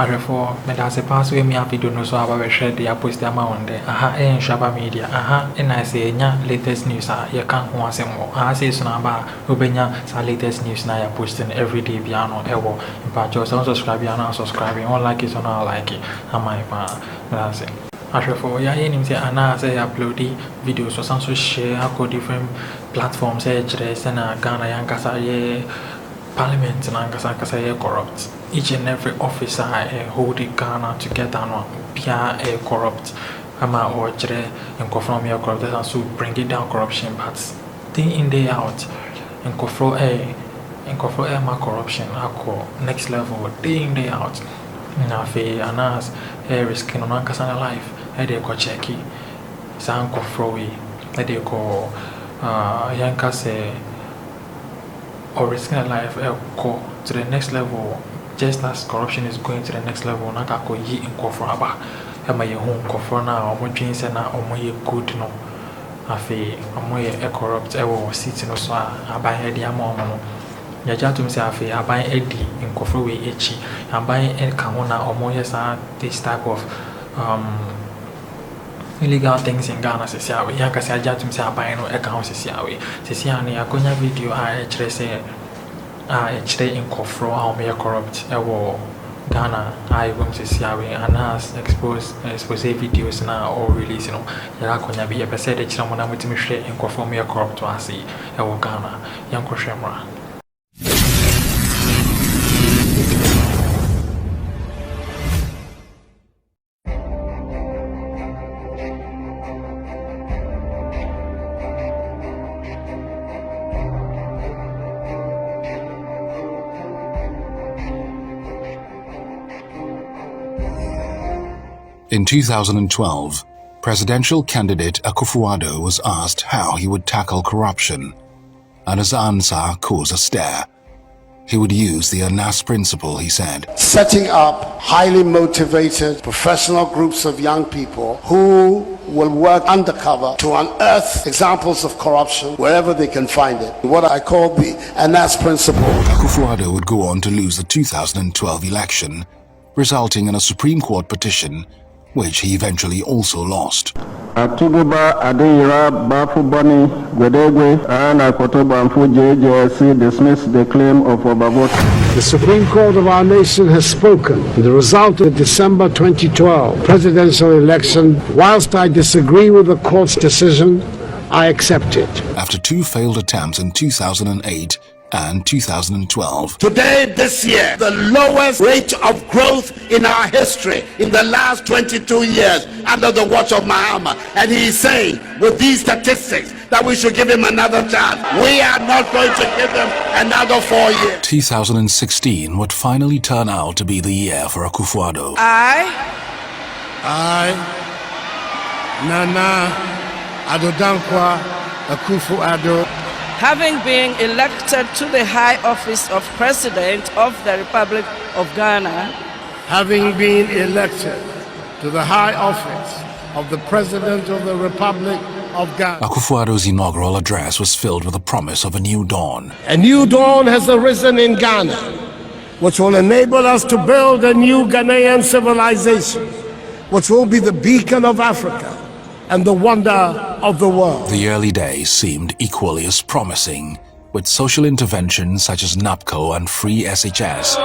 Therefore, I say pass with me a video no so about share the post the amount there. Nhyiraba media. And I say latest news you can't want some more. I say so about ubenya latest news na you posting every day piano ewo. In fact, just unsubscribe and unsubscribing. All like it or not like it. Am I that's it. Therefore, yeah, you say I say upload the videos so some share I different platforms and Ghana yankasa Parliament and Ankasa corrupt. Each and every officer holding Ghana together no be corrupt. Ama or chere and confirm your corrupt and so bring it down corruption but day in day out and control my corruption ako next level day in day out. Na fe anas risking on Ankasa life they go checky. San control we they go yankasa or risking a life go to the next level just as corruption is going to the next level na ka ko yi nkofo aba e ma ye hu nkofo na omo dwin se na omo ye good no afi omo ye corrupt e wo city no so aban e dia ma omo no ya jatum se afi aban e di nkofo we echi aban e ka ho na omo ye sa this type of illegal things in Ghana se sia we ya ka se jatum se aban no e ka ho se sia we se sia ne akonya video a e kire se actually in Kofro how may corrupt Ghana I want to see how Anas expose videos now or release you know yakonya be a said that someone I'm to share in Kofro may corrupt to us Ghana yanko shemra. In 2012, presidential candidate Akufo-Addo was asked how he would tackle corruption, and his answer caused a stare. He would use the Anas principle, he said. Setting up highly motivated professional groups of young people who will work undercover to unearth examples of corruption wherever they can find it. What I call the Anas principle. Akufo-Addo would go on to lose the 2012 election, resulting in a Supreme Court petition which he eventually also lost. Dismissed the claim of Obavoto. The Supreme Court of our nation has spoken. The result of the December 2012 presidential election, whilst I disagree with the court's decision, I accept it. After two failed attempts in 2008 and 2012. Today, this year, the lowest rate of growth in our history in the last 22 years under the watch of Mahama. And he is saying, with these statistics, that we should give him another chance. We are not going to give him another 4 years. 2016 would finally turn out to be the year for Akufo-Addo. I, Nana Addo Dankwa Akufo-Addo, having been elected to the high office of President of the Republic of Ghana, having been elected to the high office of the President of the Republic of Ghana. Akufo-Addo's inaugural address was filled with the promise of a new dawn. A new dawn has arisen in Ghana, which will enable us to build a new Ghanaian civilization, which will be the beacon of Africa and the wonder of the world. The early days seemed equally as promising, with social interventions such as NAPCO and free SHS.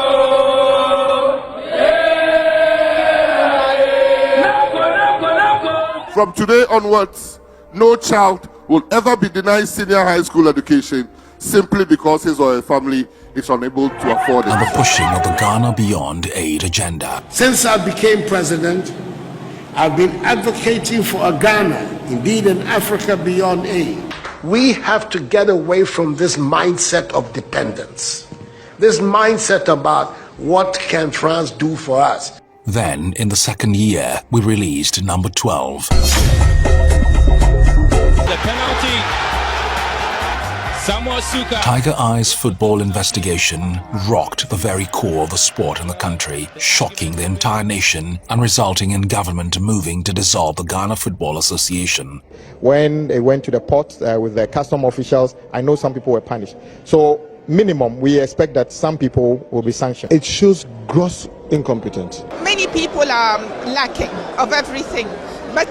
From today onwards, no child will ever be denied senior high school education simply because his or her family is unable to afford it. And the pushing of the Ghana Beyond Aid agenda. Since I became president, I've been advocating for a Ghana, indeed an Africa beyond aid. We have to get away from this mindset of dependence, this mindset about what can France do for us. Then, in the second year, we released number 12. The penalty. Tiger Eye's football investigation rocked the very core of the sport in the country, shocking the entire nation and resulting in government moving to dissolve the Ghana Football Association. When they went to the port with the custom officials, I know some people were punished. So minimum, we expect that some people will be sanctioned. It shows gross Incompetent. Many people are lacking of everything, but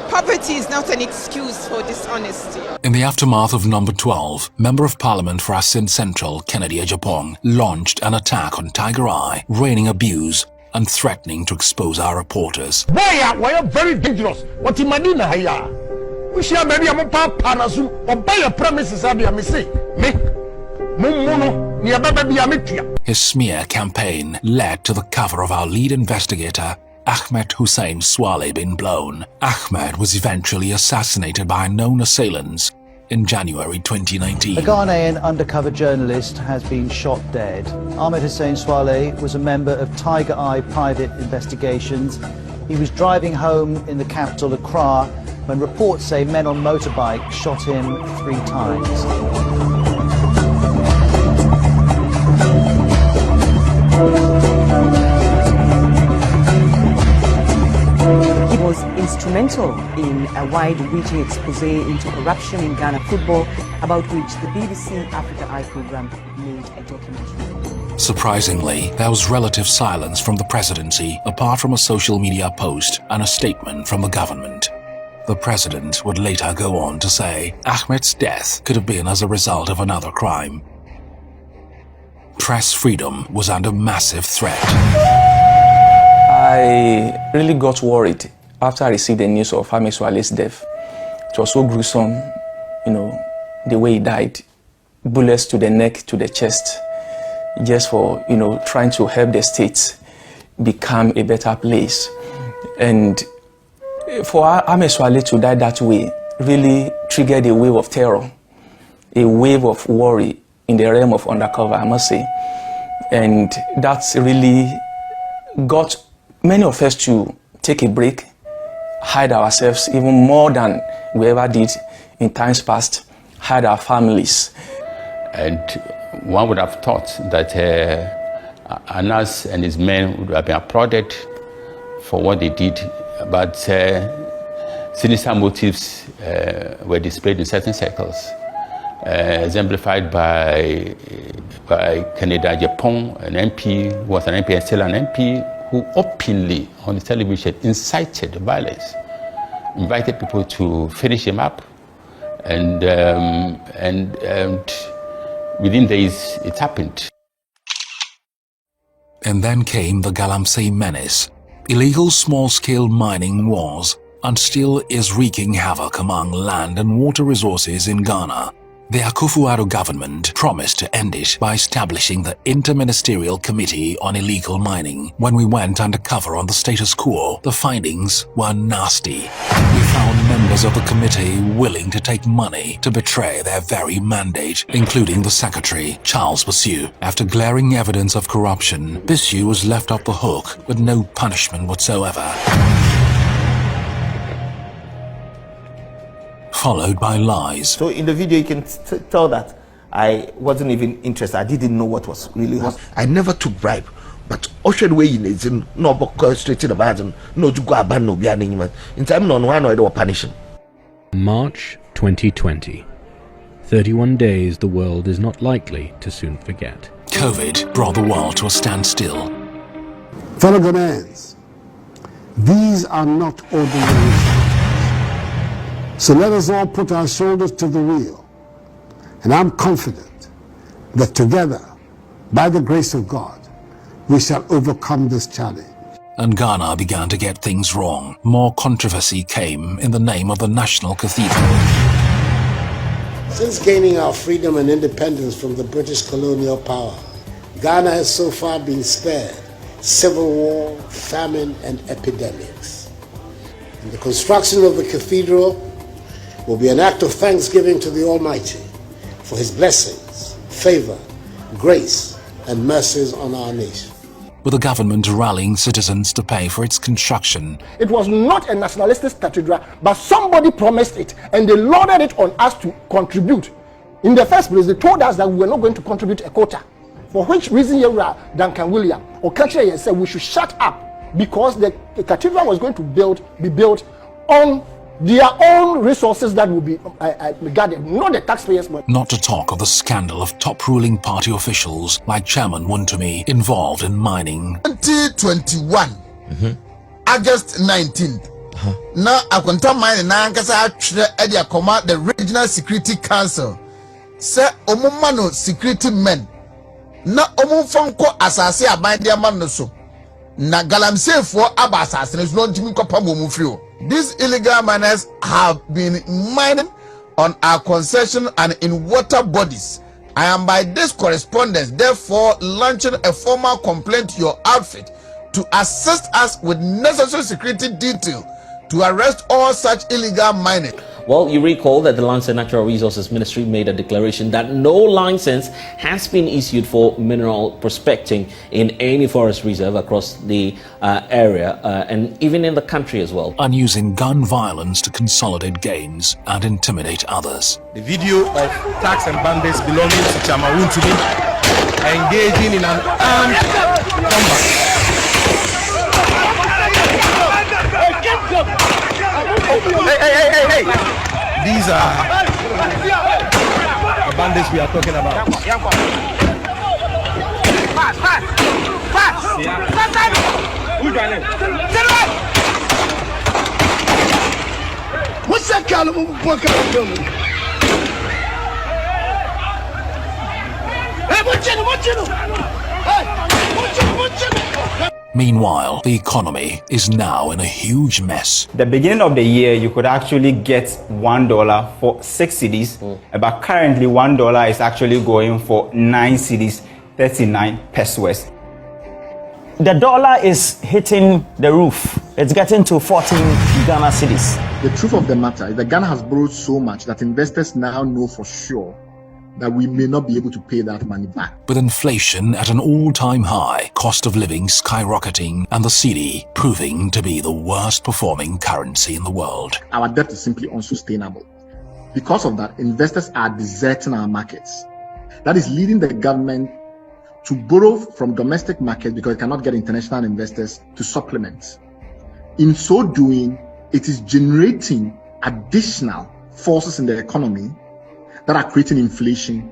poverty is not an excuse for dishonesty. In the aftermath of Number 12, Member of Parliament for Asin Central, Kennedy Ejapong, launched an attack on Tiger Eye, raining abuse and threatening to expose our reporters. Why are very dangerous? What in Madina Haya? We share maybe a papa panasu or buy a premises. I say, me, Mumuno, near Baby Amitia. His smear campaign led to the cover of our lead investigator, Ahmed Hussein Swale, being blown. Ahmed was eventually assassinated by unknown assailants in January 2019. A Ghanaian undercover journalist has been shot dead. Ahmed Hussein Swale was a member of Tiger Eye Private Investigations. He was driving home in the capital, Accra, when reports say men on motorbikes shot him 3 times. He was instrumental in a wide-reaching expose into corruption in Ghana football, about which the BBC Africa Eye programme made a documentary. Surprisingly, there was relative silence from the presidency, apart from a social media post and a statement from the government. The president would later go on to say Ahmed's death could have been as a result of another crime. Press freedom was under massive threat. I really got worried after I received the news of Aremeyaw Swale's death. It was so gruesome, the way he died. Bullets to the neck, to the chest, just for, trying to help the state become a better place. And for Aremeyaw Swale to die that way really triggered a wave of terror, a wave of worry in the realm of undercover, I must say. And that's really got many of us to take a break, hide ourselves even more than we ever did in times past, hide our families. And one would have thought that Anas and his men would have been applauded for what they did, but sinister motives were displayed in certain circles, exemplified by Kennedy Ejapong, an MP who was an MP and still an MP, who openly on the television incited violence, invited people to finish him up, and within days it happened. And then came the Galamsey Menace. Illegal small-scale mining was and still is wreaking havoc among land and water resources in Ghana. The Akufo-Addo government promised to end it by establishing the Interministerial Committee on Illegal Mining. When we went undercover on the status quo, the findings were nasty. We found members of the committee willing to take money to betray their very mandate, including the secretary, Charles Basu. After glaring evidence of corruption, Basu was left off the hook with no punishment whatsoever. Followed by lies. So in the video you can tell that I wasn't even interested. I didn't know what was really happening. I never took bribe, but ushered way in is no book straight to the bottom, no to go about no being in time no one or punishing. March 2020. 31 days the world is not likely to soon forget. COVID brought the world to a standstill. Fellow Ghanaians, these are not ordinary. So let us all put our shoulders to the wheel. And I'm confident that together, by the grace of God, we shall overcome this challenge. And Ghana began to get things wrong. More controversy came in the name of the National Cathedral. Since gaining our freedom and independence from the British colonial power, Ghana has so far been spared civil war, famine, and epidemics. And the construction of the cathedral will be an act of thanksgiving to the Almighty for His blessings, favor, grace, and mercies on our nation. With the government rallying citizens to pay for its construction. It was not a nationalistic cathedral, but somebody promised it, and they loaded it on us to contribute. In the first place, they told us that we were not going to contribute a quota, for which reason Duncan William or Kachia said we should shut up, because the cathedral was going to be built on their own resources that will be guarded, not the taxpayers' money. Not to talk of the scandal of top ruling party officials like Chairman Wontumi involved in mining. 2021, August 19th. Now, I can tell my Nankasa command the Regional Security Council. Say, Omumano security men. Na Omufanko assassin abind their man so. Na galamse for Abba assassins not to me. These illegal miners have been mining on our concession and in water bodies. I am by this correspondence therefore launching a formal complaint to your outfit to assist us with necessary security detail to arrest all such illegal mining. Well, you recall that the Lands and Natural Resources Ministry made a declaration that no license has been issued for mineral prospecting in any forest reserve across the area and even in the country as well. And using gun violence to consolidate gains and intimidate others. The video of tax and bandits belonging to Chairman Wontumi engaging in an armed combat. Hey. These are the bandits we are talking about. What's that kind of Meanwhile, the economy is now in a huge mess. The beginning of the year, you could actually get $1 for 6 cedis, but currently $1 is actually going for 9 cedis, 39 pesos. The dollar is hitting the roof. It's getting to 14 Ghana cedis. The truth of the matter is that Ghana has borrowed so much that investors now know for sure that we may not be able to pay that money back. With inflation at an all-time high, cost of living skyrocketing, and the cedi proving to be the worst performing currency in the world. Our debt is simply unsustainable. Because of that, investors are deserting our markets. That is leading the government to borrow from domestic markets because it cannot get international investors to supplement. In so doing, it is generating additional forces in the economy that are creating inflation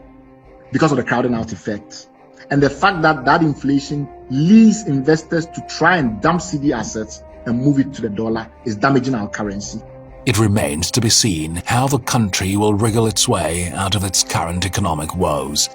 because of the crowding out effect. And the fact that that inflation leads investors to try and dump cedi assets and move it to the dollar is damaging our currency. It remains to be seen how the country will wriggle its way out of its current economic woes.